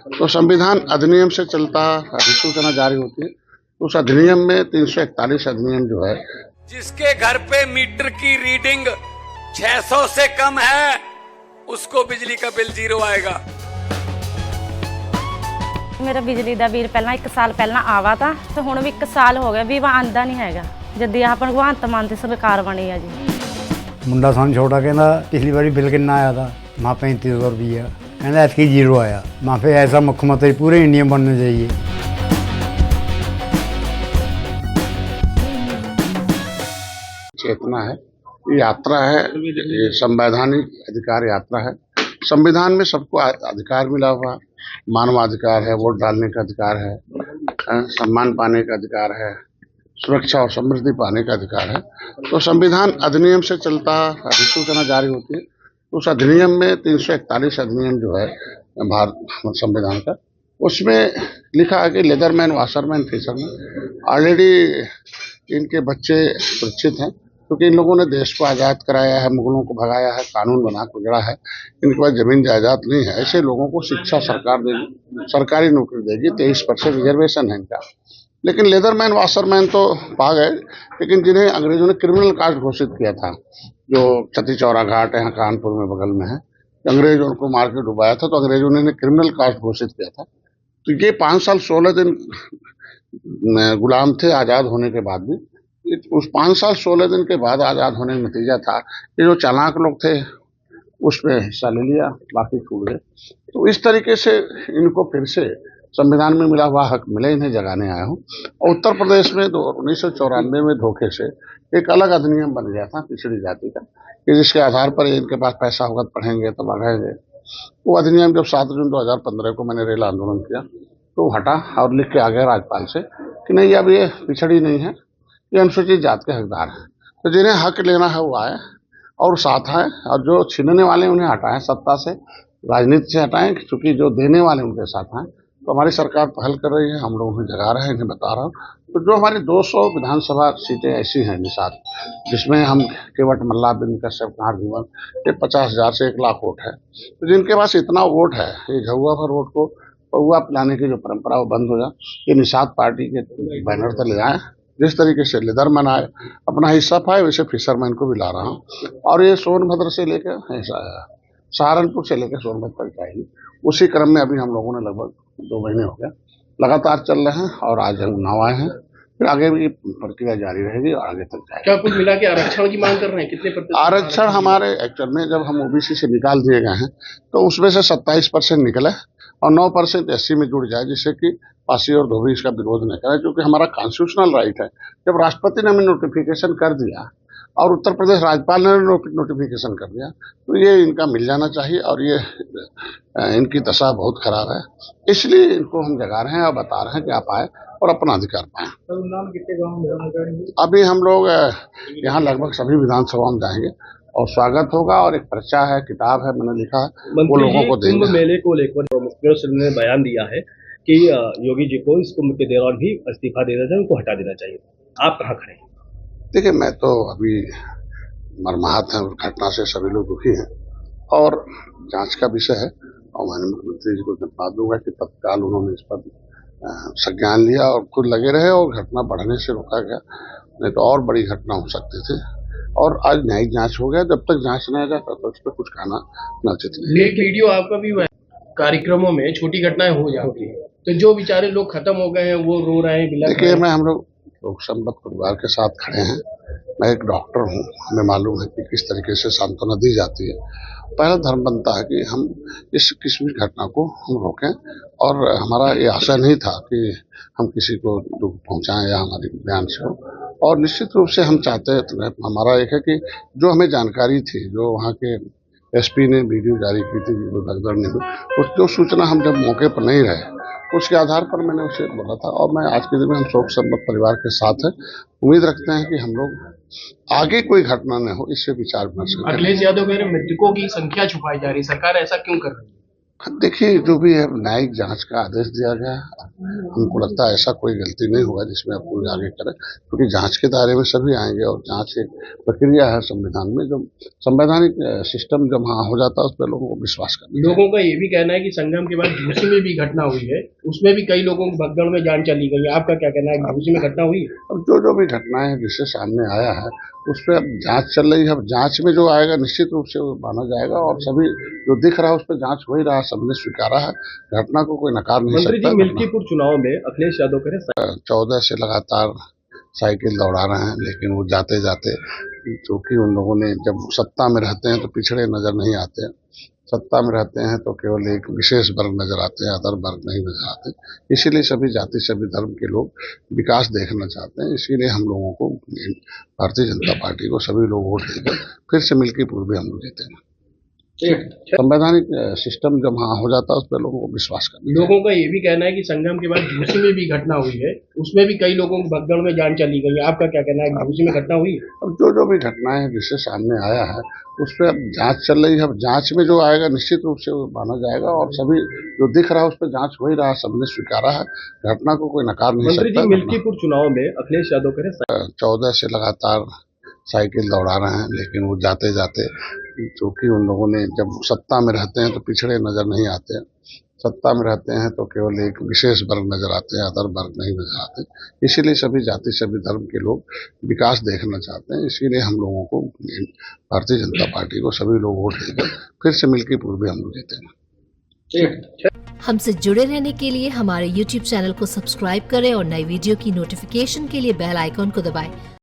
तो संविधान अधिनियम से चलता, अधिसूचना जारी होती है। तो उस अधिनियम में 341 अधिनियम जो है, जिसके घर पे मीटर की रीडिंग 600 से कम है उसको बिजली का बिल 0 आएगा। मेरा बिजली ਦਾ ਬਿੱਲ ਪਹਿਲਾਂ 1 ਸਾਲ ਪਹਿਲਾਂ ਆਵਾ ਤਾਂ ਤੇ ਹੁਣ ਵੀ 1 ਸਾਲ ਹੋ ਗਿਆ ਵੀ ਆਂਦਾ ਨਹੀਂ ਹੈਗਾ ਜਦ ਆਹ ਭਗਵੰਤ ਮਾਨ ਦੀ ਸਰਕਾਰ ਬਣੀ ਆ ਜੀ। ਮੁੰਡਾ ਸਾਨੂੰ ਛੋਟਾ ਕਹਿੰਦਾ ਪਿਛਲੀ ਵਾਰੀ ਬਿੱਲ ਕਿੰਨਾ ਆਇਆ ਤਾਂ ਮਾਂ 3500 ਰੁਪਈਆ ਕਹਿੰਦਾ ਐਤਕੀ 0 ਆਇਆ। ਮਾਂ ਫੇ ਐਸਾ ਮੁੱਖ ਮੰਤਰੀ ਪੂਰੇ ਇੰਡੀਆ बनना चाहिए। चेतना है, ये यात्रा है, ये संवैधानिक अधिकार यात्रा है। संविधान में सबको अधिकार मिला हुआ, मानवाधिकार है, वोट डालने का अधिकार है, सम्मान पाने का अधिकार है, सुरक्षा और समृद्धि पाने का अधिकार है। तो संविधान अधिनियम से चलता, अधिसूचना जारी होती है। तो उस अधिनियम में 341 अधिनियम जो है भारत संविधान का, उसमें लिखा है कि लेदरमैन, वाशरमैन, फिशरमैन ऑलरेडी इनके बच्चे सुरक्षित हैं, क्योंकि इन लोगों ने देश को आज़ाद कराया है, मुगलों को भगाया है, कानून बना के उजड़ा है, इनके पास जमीन जायदाद नहीं है। ऐसे लोगों को शिक्षा सरकार देगी, सरकारी नौकरी देगी, 23% रिजर्वेशन है इनका। लेकिन लेदरमैन, वाशरमैन तो पा गए, लेकिन जिन्हें अंग्रेजों ने क्रिमिनल कास्ट घोषित किया था, जो चती चौरा घाट यहाँ कानपुर में बगल में है, अंग्रेजों उनको मार के डुबाया था, तो अंग्रेजों ने क्रिमिनल कास्ट घोषित किया था। तो ये 5 साल 16 दिन गुलाम थे आज़ाद होने के बाद भी। उस 5 साल 16 दिन के बाद आज़ाद होने का नतीजा था कि जो चालाक लोग थे उसमें हिस्सा ले लिया, बाकी छूट गए। तो इस तरीके से इनको फिर से संविधान में मिला हुआ हक मिले, इन्हें जगाने आया हूँ। और उत्तर प्रदेश में 1994 में धोखे से एक अलग अधिनियम बन गया था पिछड़ी जाति का, कि जिसके आधार पर इनके पास पैसा होगा तो पढ़ेंगे तो बढ़ेंगे। वो अधिनियम जब 7 जून 2015 को मैंने रेल आंदोलन किया तो हटा और लिख के आ गया राज्यपाल से कि नहीं, अब ये पिछड़ी नहीं है, ये अनुसूचित जाति के हकदार हैं। तो जिन्हें हक लेना है वो आए और साथ आए, और जो छीनने वाले उन्हें हटाएं, सत्ता से, राजनीति से हटाएं, क्योंकि जो देने वाले उनके साथ आए। तो हमारी सरकार पहल कर रही है, हम लोग उन्हें जगा रहे हैं, इन्हें बता रहा हूँ। तो जो हमारी 200 विधानसभा सीटें ऐसी हैं निषाद, जिसमें हम केवट मल्ला, बिंद कश्यप, कुमार जीवन, ये 50,000 से 1 लाख वोट है। तो जिनके पास इतना वोट है, ये झुआ भर वोट को पौआ पिलाने की जो परंपरा वो बंद हो जाए, ये निषाद पार्टी के बैनर तले आए। जिस तरीके से लेदरमैन आए अपना हिस्सा पाए, वैसे फिशरमैन को भी ला रहा हूँ। और ये सोनभद्र से लेकर सहारनपुर से लेकर सोनभद्र तक जाएगी। उसी क्रम में अभी हम लोगों ने लगभग 2 महीने हो गए लगातार चल रहे हैं, और आज हम उन्नाव आए हैं। फिर आगे भी प्रक्रिया जारी रहेगी और आगे तक जाएगी। क्या कुल मिला के आरक्षण की मांग कर रहे हैं? कितने प्रतिशत आरक्षण हमारे एक्चुअल में जब हम ओबीसी से निकाल दिए गए हैं तो उसमें से 27% निकले और 9% एससी में जुड़ जाए, जिससे कि पासी और धोबी इसका विरोध न करें, क्योंकि हमारा कॉन्स्टिट्यूशनल राइट है। जब राष्ट्रपति ने हमें नोटिफिकेशन कर दिया और उत्तर प्रदेश राज्यपाल ने नोटिफिकेशन कर दिया, तो ये इनका मिल जाना चाहिए। और ये इनकी दशा बहुत खराब है, इसलिए इनको हम जगा रहे हैं और बता रहे हैं कि आप आए और अपना अधिकार पाएं। अभी हम लोग यहाँ लगभग सभी विधानसभाओं में जाएंगे और स्वागत होगा, और एक पर्चा है, किताब है, मैंने लिखा है, वो लोगों को देंगे। कुंभ मेले को लेकर मुख्यमंत्री ने बयान दिया है कि योगी जी को इस कुंभ के दौरान भी इस्तीफा देना चाहिए, उनको हटा देना चाहिए। आप कहाँ खड़े हैं? देखिए, मैं तो अभी मर्माहत हैं, घटना से सभी लोग दुखी हैं और जांच का विषय है, और मैंने मुख्यमंत्री जी को धन्यवाद दूंगा कि तत्काल उन्होंने इस पर संज्ञान लिया और खुद लगे रहे और घटना बढ़ने से रोका गया, नहीं तो और बड़ी घटना हो सकती थी। और आज न्यायिक जांच हो गया, जब तक जांच नहीं आएगा तब तक उस पर कुछ कहना उचित नहीं। एक वीडियो आपका भी कार्यक्रमों में छोटी घटनाएं हो जाती है, तो जो बेचारे लोग खत्म हो गए हैं वो रो रहे हैं, बिलख रहे हैं। देखिए, हम लोग संबद्ध परिवार के साथ खड़े हैं। मैं एक डॉक्टर हूँ, हमें मालूम है कि किस तरीके से सांत्वना दी जाती है। पहला धर्म बनता है कि हम इस किसी भी घटना को हम रोकें, और हमारा ये आशा नहीं था कि हम किसी को दुख पहुंचाएं या हमारे बयान से हो। और निश्चित रूप से हम चाहते हैं, हमारा एक है कि जो हमें जानकारी थी, जो वहाँ के एसपी ने वीडियो जारी की थी, भगदड़ ने, उस जो सूचना हम जब मौके पर नहीं रहे, उसके आधार पर मैंने उसे बोला था। और मैं आज के दिन में हम शोक संबद्ध परिवार के साथ हैं, उम्मीद रखते हैं कि हम लोग आगे कोई घटना न हो, इससे विचार विमर्श करें। अखिलेश यादव कह रहे मृतकों की संख्या छुपाई जा रही, सरकार ऐसा क्यों कर रही है? देखिए, जो भी है न्यायिक जांच का आदेश दिया गया है। हमको लगता है ऐसा कोई गलती नहीं होगा जिसमें आप कोई आगे करे, क्योंकि जांच के दायरे में सभी आएंगे और जांच एक प्रक्रिया है संविधान में। जब संवैधानिक सिस्टम जब वहाँ हो जाता है उस पर लोगों को विश्वास करना चाहिए। लोगों का ये भी कहना है कि संगम के बाद झूसी में भी घटना हुई है, उसमें भी कई लोगों की भगदड़ में जान चली गई है। आपका क्या कहना है, झूसी में घटना हुई है? अब जो भी घटनाएं हैं जिससे सामने आया है उस पर अब जांच चल रही है। अब जांच में जो आएगा निश्चित रूप से वो माना जाएगा, और सभी जो दिख रहा है उस पर जांच हो ही रहा है, सबने स्वीकारा है। घटना को कोई नकार नहीं मंत्री जी, सकता। मिल्कीपुर चुनाव में अखिलेश यादव कह रहे 14 से लगातार साइकिल दौड़ा रहे हैं, लेकिन वो जाते जाते, क्योंकि उन लोगों ने जब सत्ता में रहते हैं तो पिछड़े नजर नहीं आते, सत्ता में रहते हैं तो केवल एक विशेष वर्ग नजर आते हैं, अदर वर्ग नहीं नजर आते। इसीलिए सभी जाति सभी धर्म के लोग विकास देखना चाहते हैं। इसीलिए हम लोगों को, भारतीय जनता पार्टी को सभी लोग वोट देकर फिर से मिल्कीपुर भी हम लोग जीतेंगे। संवैधानिक सिस्टम जब वहाँ हो जाता है उस पर लोगों को विश्वास करना चाहिए। लोगों का ये भी कहना है कि संगम के बाद झूसी में भी घटना हुई है, उसमें भी कई लोगों की भगदड़ में जान चली गई है। आपका क्या कहना है, झूसी में घटना हुई है? अब जो भी घटनाएं हैं जिससे सामने आया है उस पर अब जांच चल रही है। अब जांच में जो आएगा निश्चित रूप से वो माना जाएगा, और सभी जो दिख रहा है उस पर जांच हो ही रहा है, सबने स्वीकारा है। घटना को कोई नकार नहीं मंत्री जी, सकता। मिल्कीपुर चुनाव में अखिलेश यादव कह रहे 14 से लगातार साइकिल दौड़ा रहे हैं, लेकिन वो जाते जाते, क्योंकि उन लोगों ने जब सत्ता में रहते हैं तो पिछड़े नजर नहीं आते, सत्ता में रहते हैं तो केवल एक विशेष वर्ग नजर आते हैं, अदर वर्ग नहीं नजर आते। इसीलिए सभी जाति सभी धर्म के लोग विकास देखना चाहते हैं। इसीलिए हम लोगों को, भारतीय जनता पार्टी को सभी लोग वोट देकर फिर से मिल्कीपुर भी हम लोग जीतेंगे। हमसे जुड़े रहने के लिए हमारे YouTube चैनल को सब्सक्राइब करें और नई वीडियो की नोटिफिकेशन के लिए बेल आइकॉन को दबाएं।